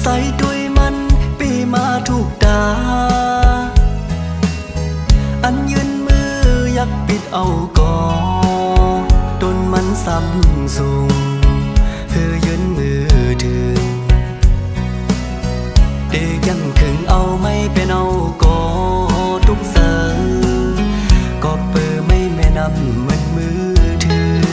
ใส่ด้วยมันปีมาถูกตาอันยืนมืออยากปิดเอาก่อตนมันซ้ำสูงคือยืนมือถึงเด็กยังขึงเอาไม่เป็นเอาก่อทุกเสริมก็เปิดไม่แม่นำเหมือนมือถึง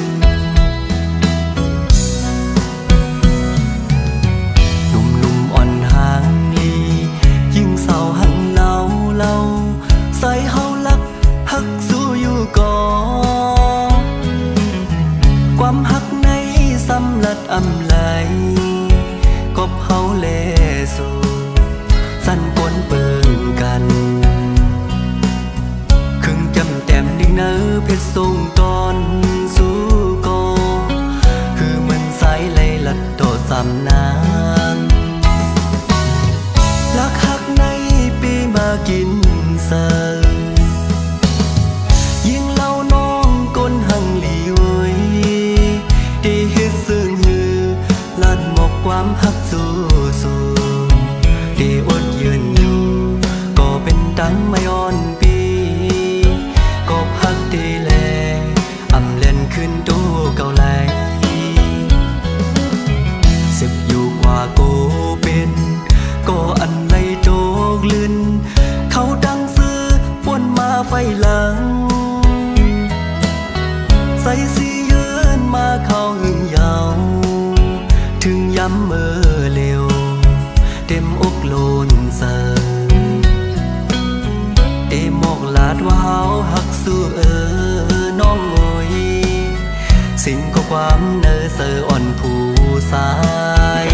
นุ่มอ่อนหางลียิ่งเศร้าหังเล่าใส่เฮาลักหักสู้อยู่ก่อความหักในสำลัดอำไหลกบเฮาแลสู่สั่นปนเปิงกันครึ่งจำแต้มดิ่งเนื้อเพชรทรงตอนสู้ก่อคือมันสายไหลลัดต่อสำนางลักหักในปีมากินเสิร์ยิ่งเล่าน้องก้นหังหลีไว้ดีเฮ็ดซึ่งหือลัดหมกความหักสู้ดีอดยืนอยู่ก็เป็นดังไม่อ่อนปีก็หักดีแลอำเล่นขึ้นตู้เก่าไหลสิบอยู่กว่าโกเป็นก็อันไหลโจกลื่นเขาดังซื้อป่วนมาไฟหลังใส่สียืนมาเข้าหึงยาวถึงย้ำเมื่อเร็วเต็มอกโลนเสอหมอกลาดว่าเฮาหักสู้น้องโอยสิ่งข้อความเนอเสออ่อนผู้สาย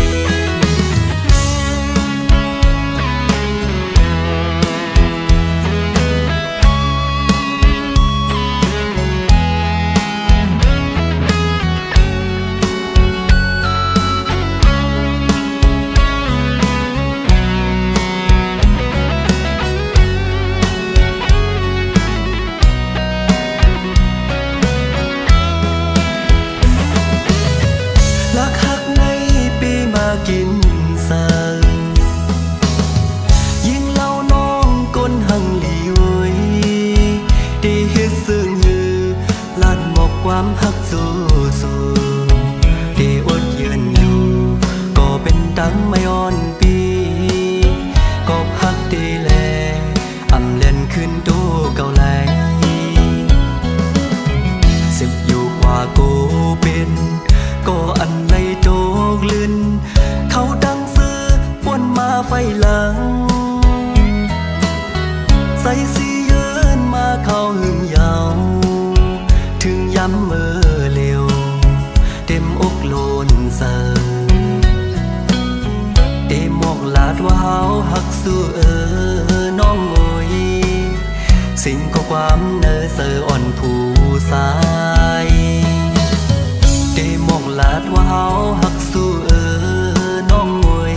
กินเสิร์ยิ่งเล่าน้องก้นหังหลีไว้ดีเฮ็ดซึ่งหือลัดหมกความหักสู้ดีอดยืนอยู่ก็เป็นดังไม่อ่อนปีก็หักดีแลอำเล่นขึ้นตู้เก่าไหลสิบอยู่กว่าโกเป็นก็อันไหลโจกลื่นเขาดังซื้อป่วนมาไฟหลังใส่สียืนมาเข้าหึงยาวถึงย้ำเมื่อเร็วเต็มอกโลนเสอหมอกลาดว่าเฮาหักสู้น้องโอยสิ่งข้อความเนอเสออ่อนผู้สายหมอกลาดว่าเฮาหักสู้น้องโอย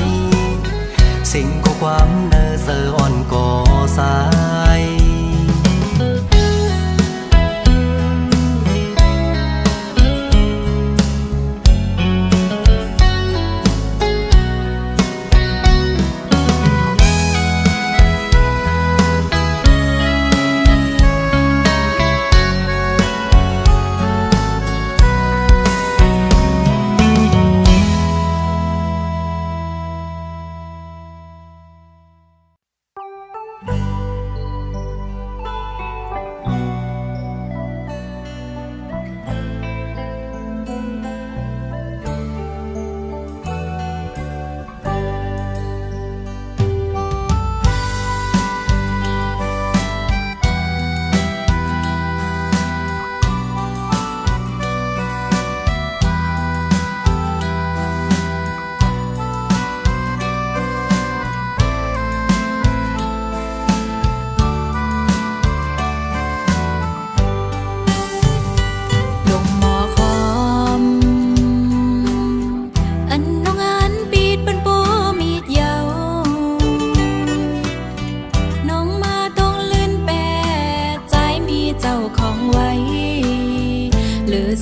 สิ่งข้อความเนอเสออ่อนก่อสาย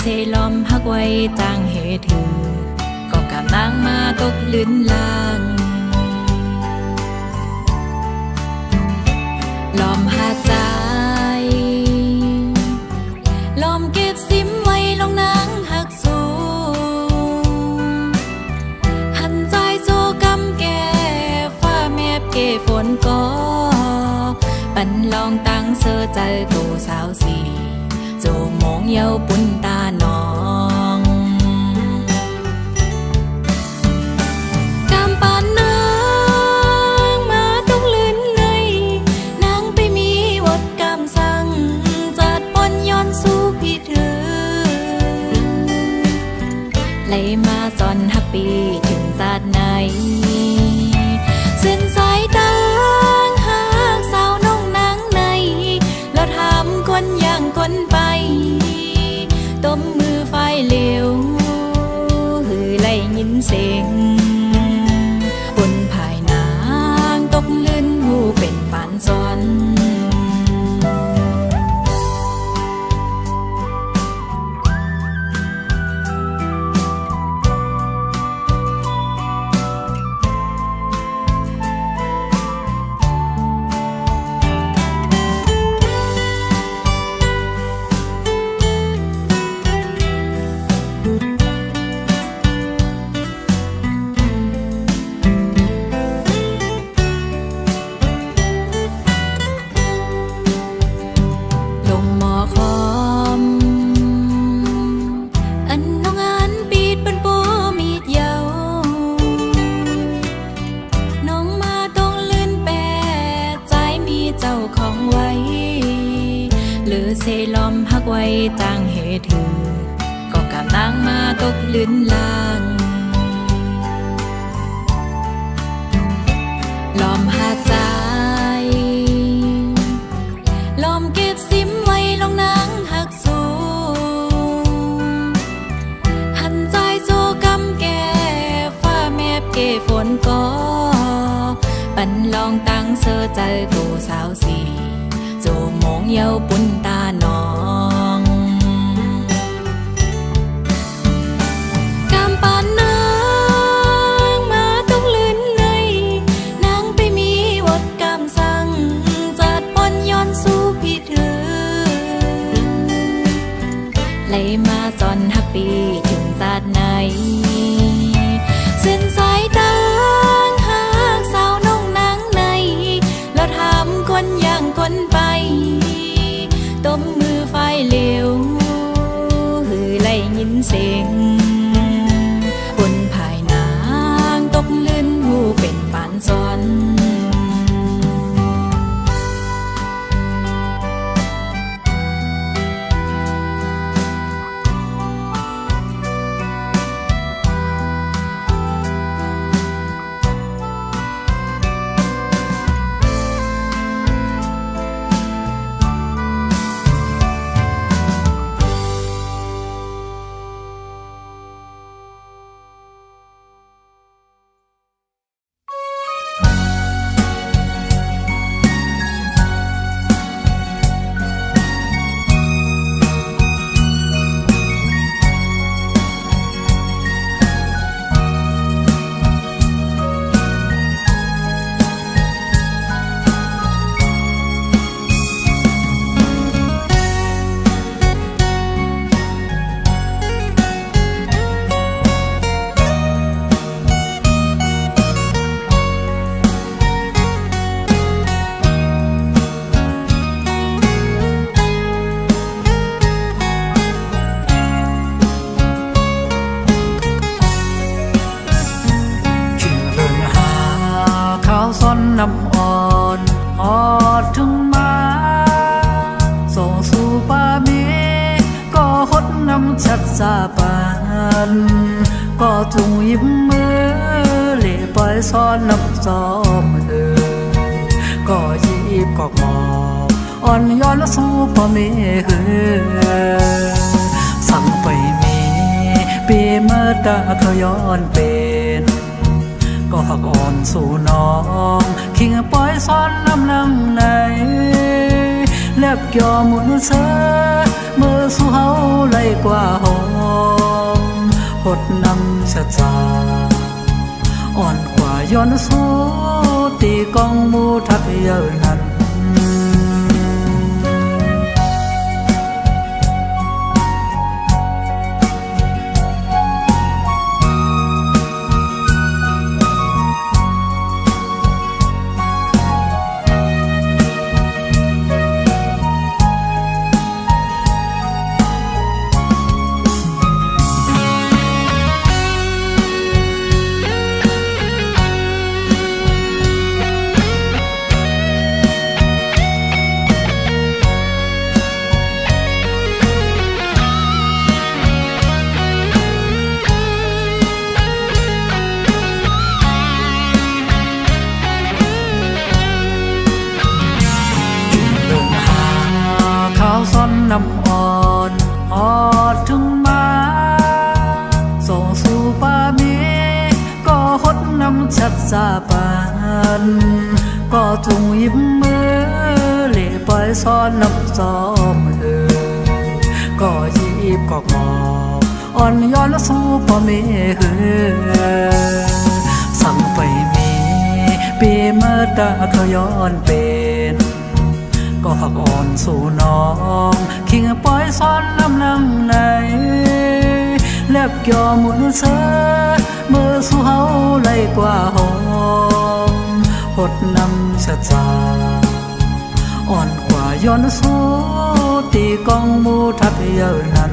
เซลอมฮักไว้จางเหตุก็กำลังมาตกลื่นลาง ปันลองตั้งเสื้อใจตัวสาวสีโจมองเยาปุ่นตาน้องกำปานนางมาต้องลื่นในนางไปมีวดกำสั่งจัดปนย้อนสู้พี่เธอไหลมาสอนฮักปีถึงศาสตร์ไหนเส้นสายตาหาสาวน้องนางในเราทำคนอย่างคนไปต้มมือไฟเหลวหือไล่ยินเสียงบนภายนางตกลื่นหูเป็นปานซ้อน เซลอมฮักไว้จางเหตุถือก็กำลังมาตกลื่นลางลอมหาใจลอมเก็บซิมไว้ลงนางหักสูหันใจโจกำแก่ฟ้าแมบเกฝนก็ปันลองตั้งเสื้อใจกูสาวสีโจมองเยาปุ่นตาน้องกำปานนางมาต้องลื่นในนางไปมีวดกำสั่งจัดปนย้อนสู้พี่เธอไหลมาสอนฮักปีถึงศาสตร์ไหนเส้นสายตาหาสาวน้องนางในเราทำคนอย่างคนไปต้มมือไฟเหลวหือไล่ยินเสียงบนภายนางตกลื่นหูเป็นปานซ้อน น้ำอ่อนหอดถึงมาส่งสู่ป่าเมก็หดน้ำชัดสาปานก็จุงยิ้มมือเล่ปล่อยซ้อนน้ำซ้อมก็ยีบกอกหมอบอ่อนย้อนสู่ป่าเมสั่งไปมีปีเมื่อตาเขาย้อนเป็นก็หักอ่อนสู่น้องขิงปล่อยซ้อนน้ำนังในแลบเกี่ยวหมุนเสอเมื่อสู่เฮาไหลกว่าหอมหดน้ำชะจาอ่อนกว่าย้อนสู่ตีกองมูทักเยอะนั้น จาปันก็จงยิ้มมือเล่ปล่อยซ้อนน้ำจอมก็ยีบก็กอบอ่อนย้อนสู้พ่อแม่สั่งไปมีปีเมื่อตาเขาย้อนเป็นก็หักอ่อนสู่น้องคิงปล่อยซ้อนน้ำนังในแลบเกี่ยวหมุนเสเมื่อสู่เฮาไล่กว่าหอมหดน้ำชะจาอ่อนกว่าย้อนสู้ตีกองมูทัดเยอะนั้น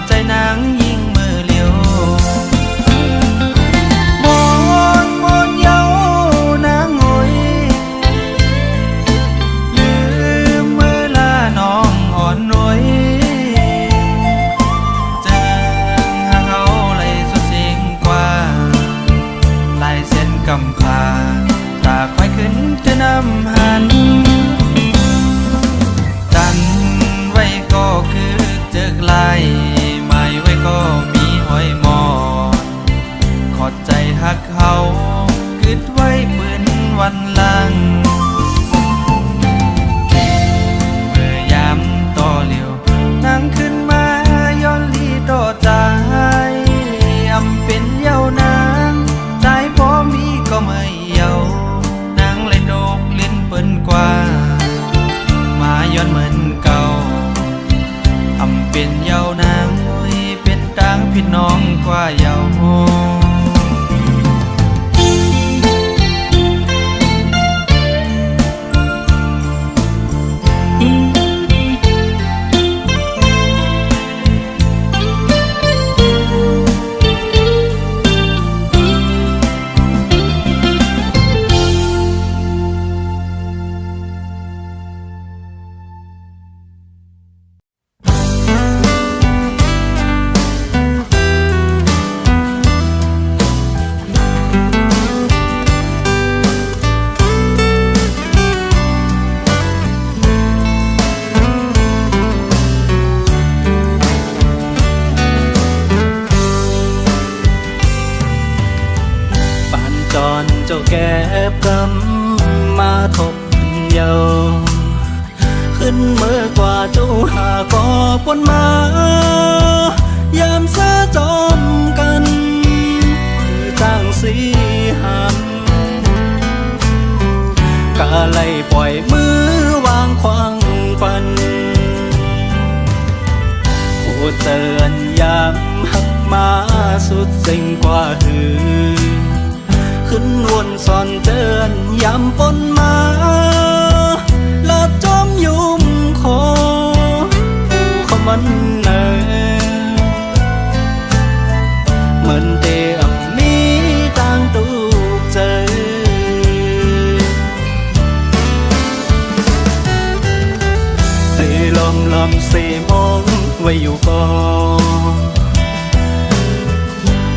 ใจนางยิ่งมือเลียว หักเขากึดไว้เปื้นวันหลังเมื่อยามต่อเลียวนั่งขึ้นมาย้อนลีต่อใจอำเป็นเย้านางใจพอมีก็ไม่เย้านางเลยโดกเล่นเปิ้นกว่ามาย้อนเหมือนเก่าอำเป็นเย้านางเป็นต่างพี่น้องกว่าเย้าจอนเจ้าแก็บกำมาทบเยาขึ้นเมื่อกว่าเจ้าหาก็ปนมายามซาจอมกันคือจ้างสีหำกะไล่ปล่อยมือวางควางปันผู้เตือนยามหักมาสุดสิ่งกว่าหือขึ้นวนสอนเตือนย้ำปนมาละจอมยุ่มคอผู้เขามันเนเหมือนเตียมมีต่างตูกเจอให้ลมเสมองไว้อยู่ก่อน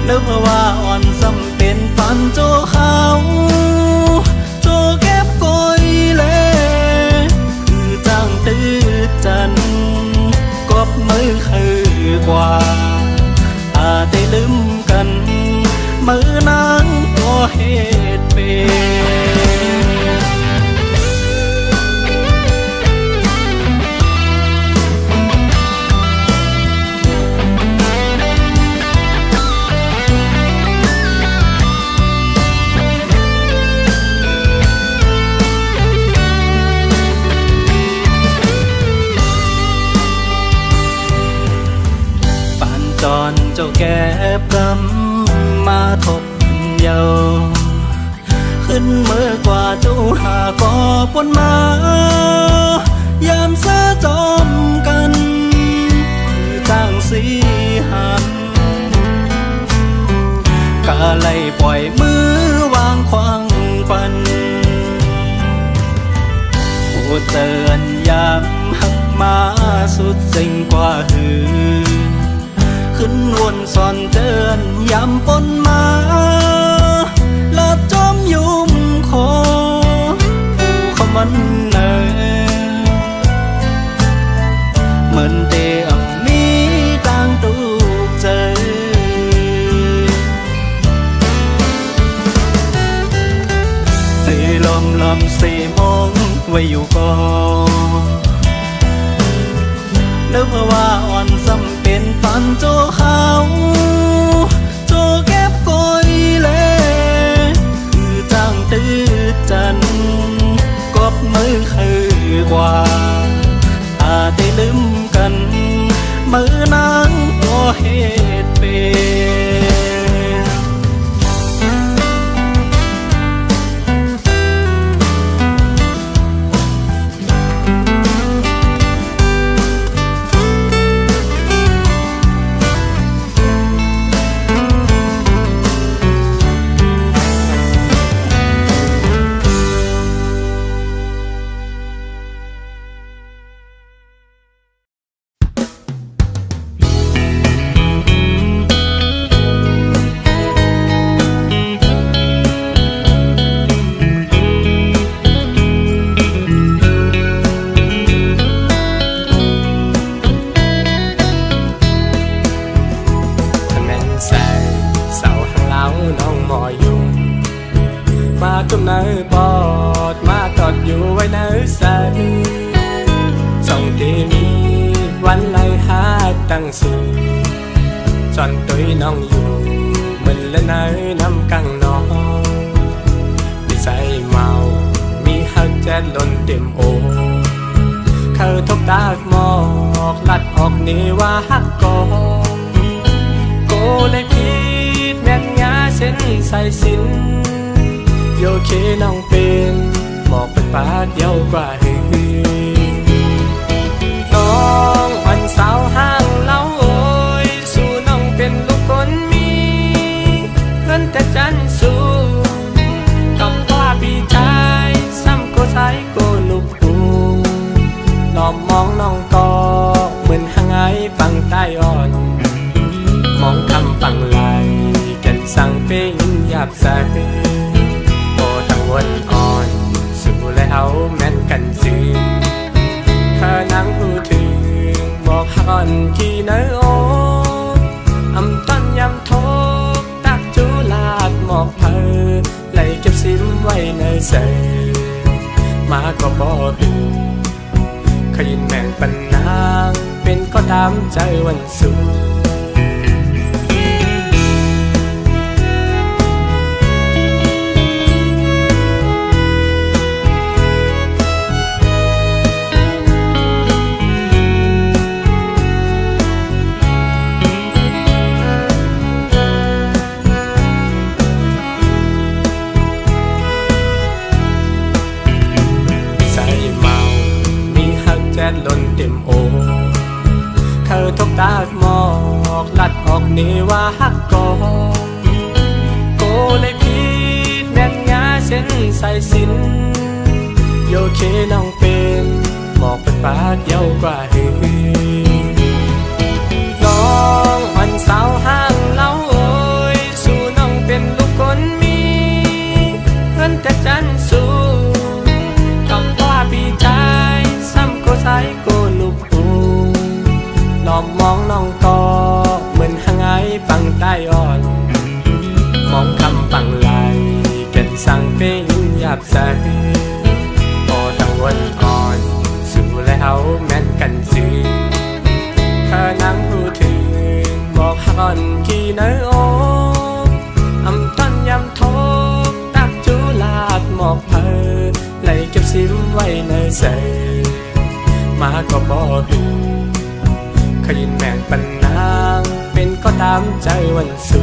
นึกว่าอ่อนสำเป็นปันโจเขาโจเก็บกอยเล่คือจ้างตื้อจันกบมือคือกว่าอาได้ลืมกันมือนางก็เหตุเป็นจอนเจ้าแก็บกำมาทบเยาขึ้นเมื่อกว่าเจ้าหาก็ปนมายามซาจอมกันคือจ้างสีหำกะไล่ปล่อยมือวางควางปันผู้เตือนยามหักมาสุดสิ่งกว่าหือขึ้นวนสอนเตือนย้ำปนมาละจอมยุ่มคอผู้เขามันเนเหมือนเตียมมีต่างตูกเจอให้ลมเสมองไว้อยู่ก่อนนึกว่าอ่อนสำเป็นปันโจเขาโจเก็บกอยเล่คือจ้างตื้อจันกบมือคือกว่าอาได้ลืมกันมือนางก็เหตุเป็น น้องหมอยุงมาตุ้มเนื้อปอดมาตอดอยู่ไว้เนื้อใสส่องที่มีวันไล่หาตั้งสูจอนตุยน้องอยู่มันและเนื้อน้ำกังน้องมีใส่เมามีหักแจ๊ดล้นเต็มโอเขาทบตากหมอกลัดออกนี่ว่าหักกอโกเลยพีดแม่นงาเส้นใส่สินโยเคน้องเป็นหมอกเป็นปากเยาวกว่าหือน้องวันสาวห้างเล่าโอยสู่น้องเป็นลูกคนมีเงินแต่จันสูกับพ่อพี่ชายซ้ำโกสายโกลูกปูหลอบมองน้องต่อเหมือนหางไอฟังใต้อ่อนมองคำฟังไหลกันสั่งเป็นหยาบใสโอตั้งวันอ่อนสู่แล้วแม่นกันซื่อข้านั่งหูถึงบอกหักอ่อนขี้เนื้อโออำต้นยำโทกตักจูลาดหมอกเพอไหลเก็บซิมไว้ในเสมาก็บอกหือขยินแม่งปันนางเป็นก็ตามใจวันสูล้นเต็มโอเขาทบตากหมอกลัดออกนี่ว่าหักกอโกเลยพีดแม่นงาเส้นใส่สินโยเคน้องเป็นหมอกเป็นปากเยาวกว่าหือน้องวันสาวห้างเล่าโอยสู่น้องเป็นลูกคนมีเงินแต่จันสูกับพ่อพี่ชายซ้ำโกสายโกลูกปูหลอบมองน้องต่อเหมือนหางไอฟังใต้อ่อนมองคำฟังไหลกันสั่งเป็นหยาบใสโอตั้งวันอ่อนสู่แล้วแม่นกันซื่อข้านั่งหูถึงบอกหักอ่อนขี้เนื้อโออำต้นยำโทกตักจูลาดหมอกเพอไหลเก็บซิมไว้ในเสมาก็บอกหือขยินแม่งปันนางเป็นก็ตามใจวันสู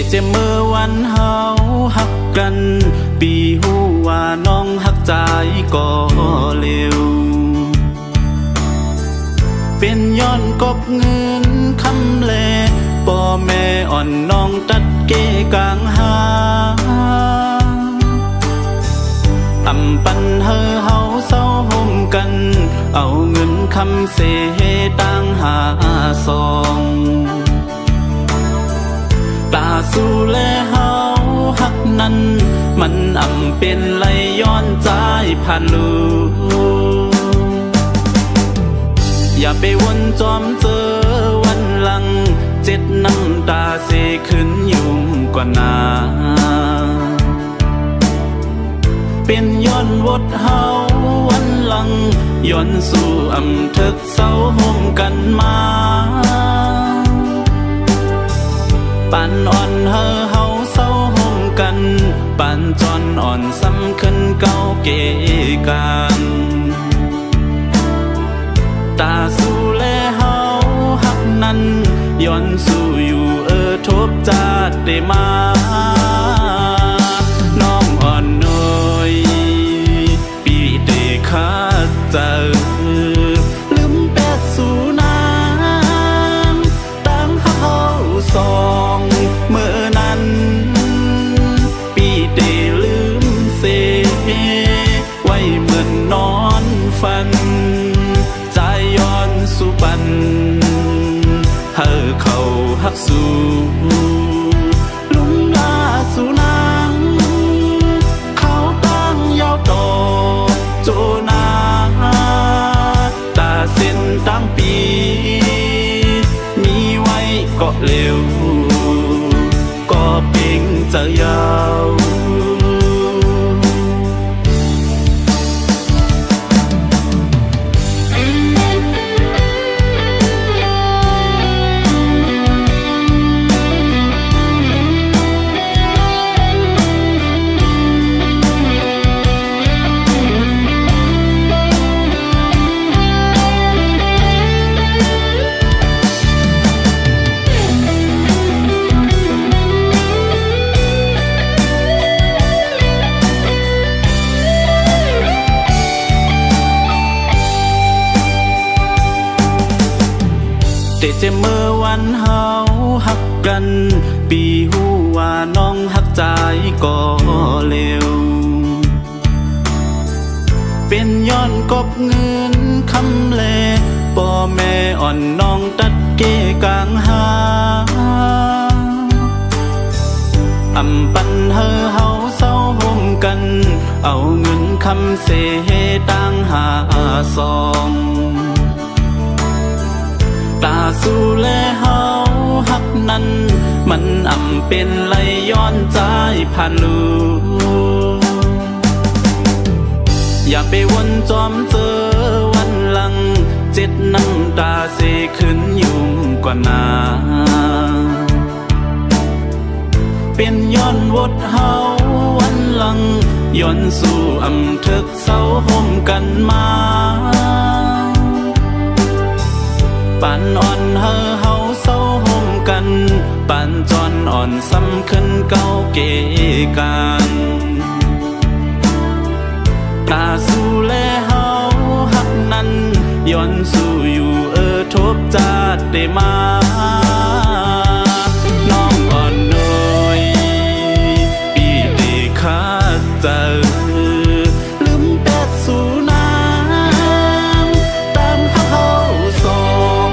เจ็บเมื่อวันเฮาหักกันปีหูว่าน้องหักใจก็เร็วเป็นย้อนกบเงินคำแลป่อแม่อ่อนน้องตัดเกกลางหาอำปันเฮอเฮาเศร้าห่มกันเอาเงินคำเสต่างหาซองตาสู้แลเฮาหักนั้นมันอำเป็นไหลย้อนใจผ่านลูอย่าไปวนจอมเจอวันหลังเจ็ดน้ำตาเสขึ้นยุ่งกว่านาเป็นย้อนวดเฮาวันหลังย้อนสู่อำทึกเศร้าห่มกันมาปานอ่อนเฮอเฮาเศร้าห่มกันปานจอนอ่อนซ้ำขึ้นเก่าเกกันตาสู้แลเฮาหักนั้น ย้อนสู่อยู่ทบจาดได้มาน้องอ่อนน้อยปีเตคาเจอลืมแปดสู่นางตั้งเฮาสองเมื่อนั้นปีเตลืมเสไว้เหมือนนอนฝันใจย้อนสู่ปันเฮาเขาหักสู่ลุงลาสู่นางเขาตั้งยาวต่อโจนาตาเส้นตั้งปีมีไว้ก็เร็วก็เป่งจะยาวแต่เมื่อวันเฮาหักกันปีหูว่าน้องหักใจก็เร็วเป็นย้อนกบเงินคำเลป่อแม่อ่อนน้องตัดเกกลางหาอำปันเฮาเศร้าห่มกันเอาเงินคำเสต่างหาซองตาสู่แลเฮาหักนั้นมันเป็นไหลย้อนใจผ่านลูอย่าไปวนจอมเจอวันหลังเจ็ดน้ำตาเสขึ้นยุ่งกว่านาเป็นย้อนวดเฮาวันหลังย้อนสู่ทึกเศร้าห่มกันมาปานอ่อนเฮาเศร้าห่มกันปานจอนอ่อนซ้ำขึ้นเก่าเกกันตาสู่แลเฮาหักนั้นย้อนสู่อยู่ทบจาดได้มาน้องอ่อนน้อยปีเตคาเจอลืมแปดสู่นางตามเฮาสอง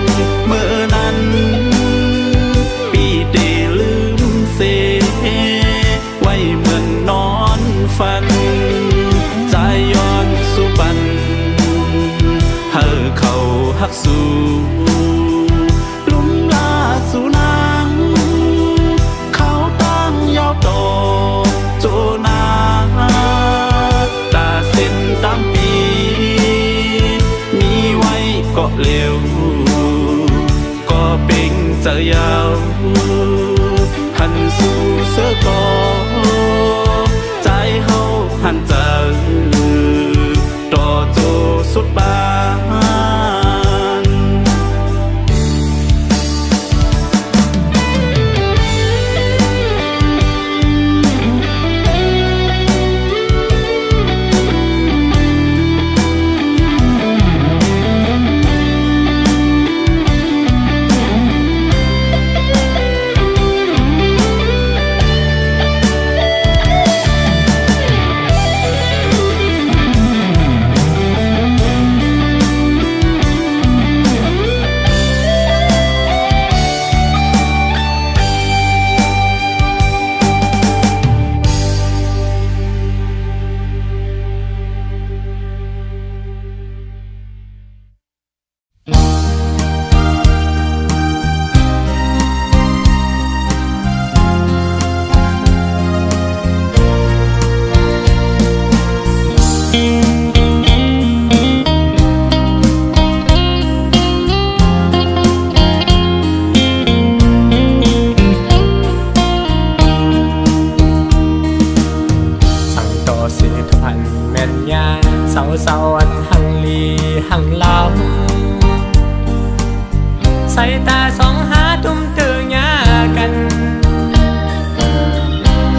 เมื่อนั้นปีเตลืมเสไว้เหมือนนอนฝันใจย้อนสู่ปันเฮาเขาหักสู่ลุมลาสู่นางเขาตั้งยาวต่อโจนาตาเส้นตั้งปีมีไว้ก็เร็วก็เป่งจะยาวหันสู่เสือกอใจเฮาหันจะต่อโจสุดบาน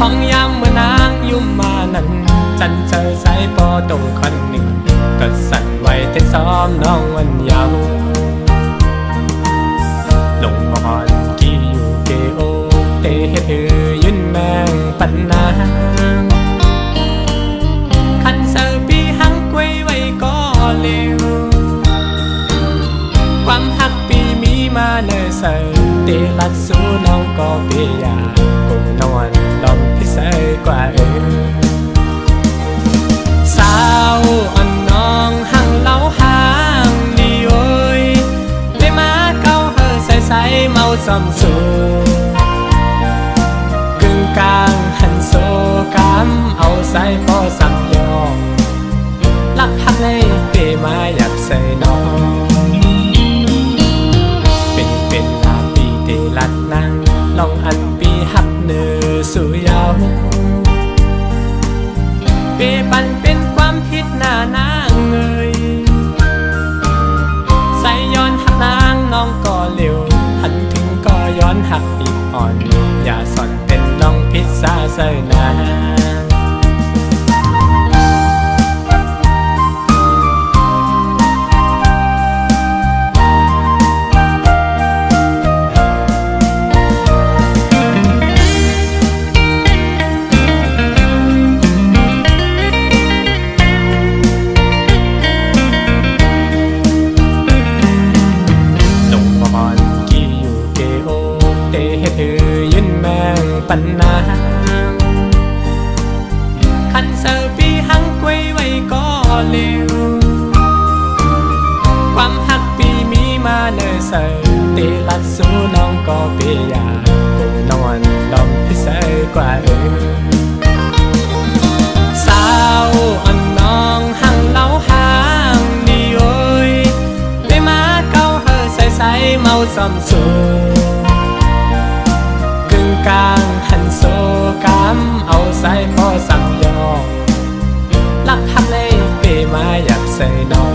ของยามเมื่อนางยุ่มมานั้นจันเจอสายปอตรงคนหนึ่งก็สั่นไหวแต่ซ้อมน้องวันเยาว์ลงอ่อนกี่อยู่เกโอเตเฮ็ดยืนแมงปันนางคันเซอร์ปีหังกวยไว้ก็เร็วความหักปีมีมาเนอเซอเตลัดสู้น้องก็เปียกูนอนลองพิเศษกว่าสาวอ่อนน้องหังเล่าห่างดีโอยได้มาเก้าเฮอใส่เมาซ้ำสูกึ่งกลางหันโซกำเอาใส่พอซ้ำยองลักหักเลยเปมาอยากใส่น้องเป็นลาปีเตลัดนั่งลองอันปีหักเนื้อสู่ยาวเปปันเป็นความผิดหน้านางเอ่ยใส่ย้อนหักนางน้องก็เร็วหันถึงก็ย้อนหักอีกอ่อนอย่าสอนเป็นน้องพิษซาใส่นาปันนางคันเซอร์ปีหังกวยไว้ก็เร็วความหักปีมีมาเนอเซอเตลัดสู้น้องก็เปียกูนอนลองพิเศษกว่าสาวอ่อนน้องหังเล่าห่างดีโอยได้มาเก้าเฮอใส่เมาซ้ำสูกลางหันโซกำเอาใส่พอสั่งยองลักหักเลยเปมาอยากใส่น้อง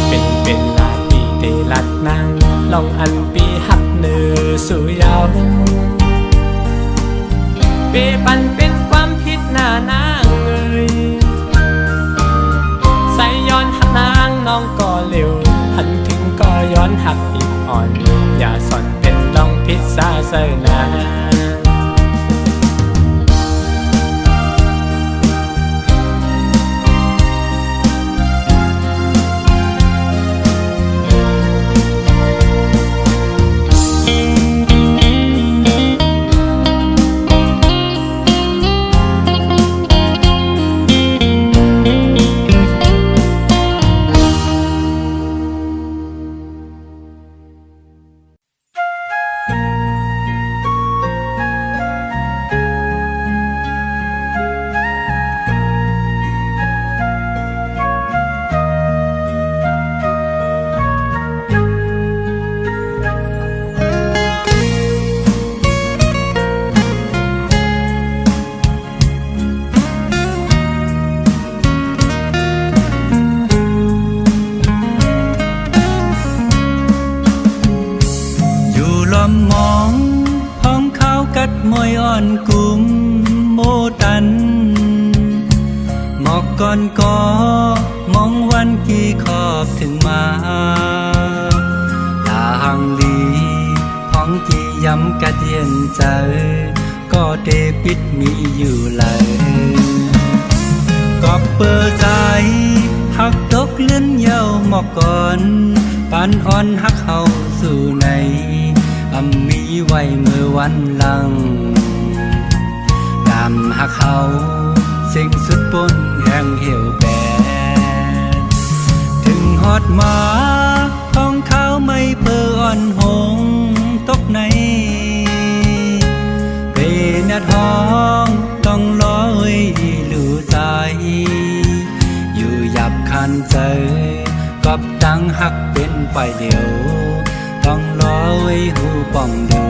เป็นลาปีเตลัดนั่งลองอันปีหักเนื้อสู่ยาวเปปันเป็นความผิดหน้านางเอ่ยใส่ย้อนหักนางน้องก็เร็วหันถึงก็ย้อนหักอีกอ่อนอย่าสอนเป็นลองพิษซาใส่นามองพ้องข้าวกัดมวยอ่อนกุมโมตันหมอกก่อนก็มองวันกี่ขอบถึงมาตาหังลีพ้องกี่ย้ำกัดเย็นใจก็เตปิดมีอยู่เลยก็เปิดใจหักตกเลื่อนเยาหมอกก่อนปานอ่อนหักเขาสู่ในมีไว้เมื่อวันหลังกำหักเขาสิ่งสุดปนแห่งเหี่ยวแปดถึงฮอดมาท้องเขาไม่เพื่ออ่อนหงตกในเปนท้องต้องลอยลู่ใจอยู่หยับคันใจกับตั้งหักเป็นไฟเดียวต้องรอไว้หูป้องดู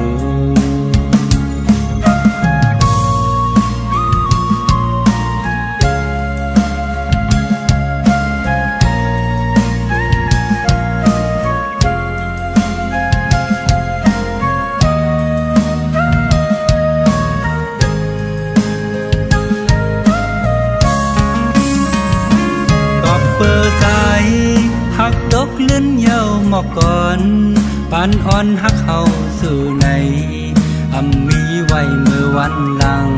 ก่อนปานอ่อนฮักเฮาสู่ในมีไว้เมื่อวันหลัง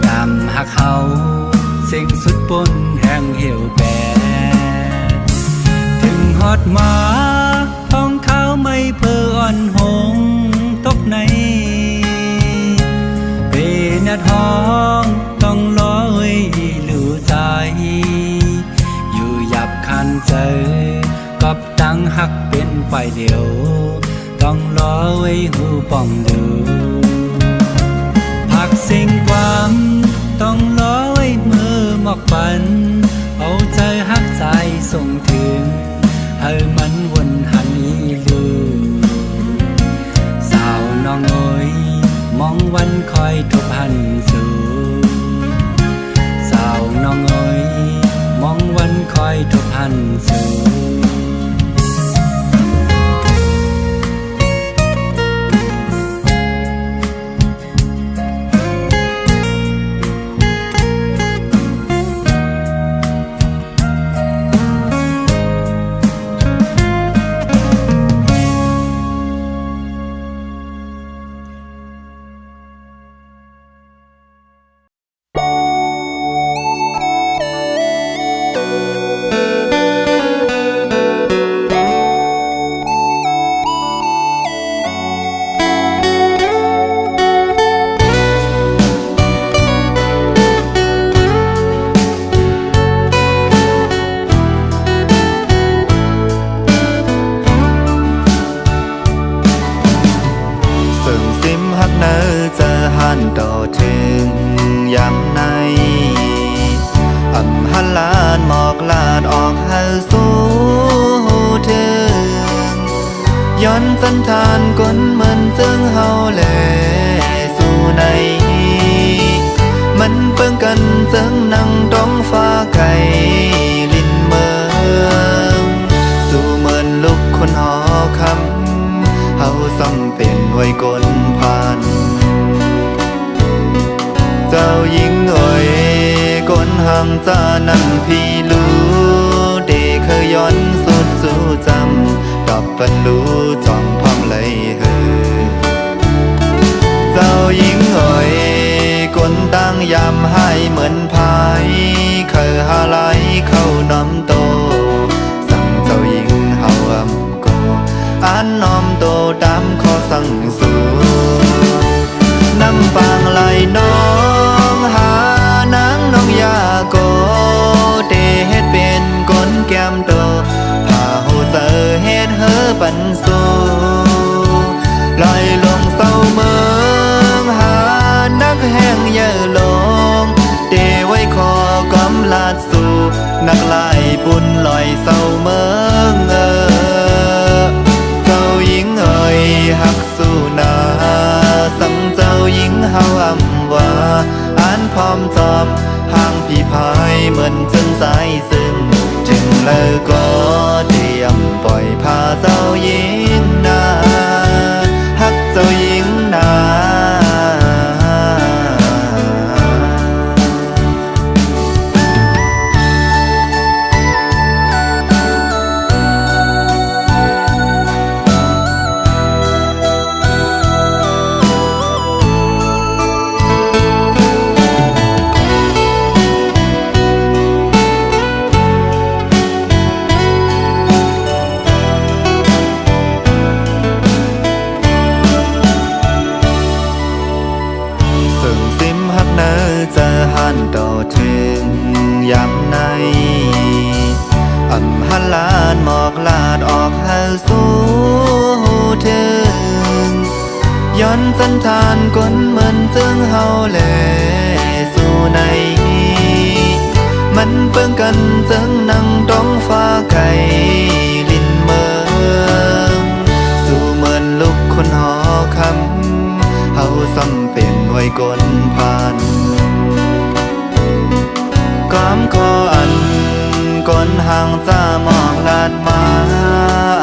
ยามฮักเฮาสิ่งสุดปนแห่งเหี่ยวแปรถึงฮอดมาท้องขาวไม่เพออ่อนหงตกในเปนท้องต้องลอยหลู่ใจอยู่หยับคันเจอกับตั้งหักเป็นไฟเดียวต้องลอยหูป่องดูผักสิ่งความต้องลอยมือหมอกปันเอาใจหักใจส่งถึงให้มันวนหันอีลูสาวน้องเอ๋ยมองวันคอยทบหันสู่สาวน้องเอ๋ยมองวันคอยทบหันสู่ ย้อนสันทานก้นเหมือนเจิงเฮาแลสู่ในมันเปิ้งกันเจิงนั่งดองฟ้าไก่ลินเมืองสู่เหมือนลุกคนหอคำเฮาซ้ำเป็นไว้ก้นผ่านเจ้าหญิงเอ่ยก้นห่างจานั่นพี่รู้เด็กเคยย้อนสุดสู่จำกับปันรู้จองพร้อมเลยเฮเจ้าหญิงเอ่ยก้นตั้งยามให้เหมือนพายเคยหาไหลเข้าน้ำโตสั่งเจ้าหญิงเฮาอำโกอ่านน้อมโตตามข้อสั่งสู่น้ำปางไหลน้องหานางน้องยาโกเดเฮ็ดเป็นก้นแก้มโตพาหูเสอเฮ็ดเฮอปันสู่ลอยลงเศร้าเมืองหานักแห่งเยอะลงเดไว้คอกำลาดสู่นักลายปุ่นลอยเศร้าเมืองเจ้าหญิงเอ่ยหักสู่นาสั่งเจ้าหญิงเฮาอำว่าอ่านพร้อมจอบห่างพี่พายเหมือนจึงสายซึ่งจึงเลิกก็เตรียมปล่อยพาเจ้าหญิงนาหักเจ้าหญิงนาจะหันต่อถึงยามในหันลานหมอกลาดออกหาสู่ถึงย้อนสันทานก้นเหมือนเจิงเฮาแลสู่ในมันเปิ้งกันเจิงนั่งดองฟ้าไก่ลินเมืองสู่เหมือนลุกคนหอคำเฮาซ้ำเป็นไว้ก้นผ่านกอมคออันก้นห่างจ้ามองลาดมา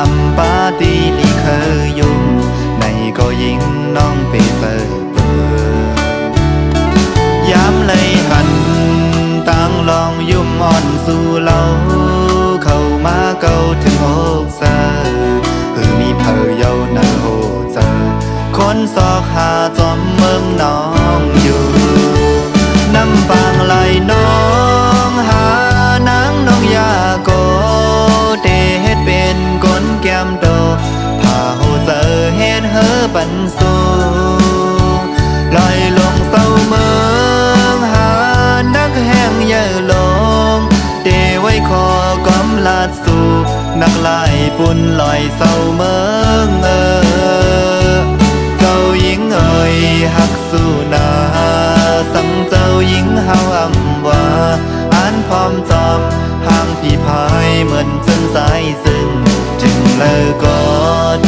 อำปาตีลีเคยยุ่งในก็ยิงน้องไปเสิร์ฟยามเลยหันตั้งลองยุ่มอ่อนสู่เราเข้ามาเก่าถึงอก อนซอกหาจอมเมืองน้องอยู่น้ำปางไหลน้องหานางน้องยาโกเดเฮ็ดเป็นก้นแก้มโดพาหูเสอเฮ็ดเฮอปันสูลอยลงเศร้าเมืองหานักแห้งเยอะลงเดไว้คอกอมลาดสู่นักลายปุ่นลอยเศร้าเมืองเจ้าหญิงเอ่ยหักสู่นาสังเจ้าหญิงเฮาอำว่าอ่านพร้อมจอมห่างพี่พายเหมือนจนสายซึ่งจึงเลิกก่อน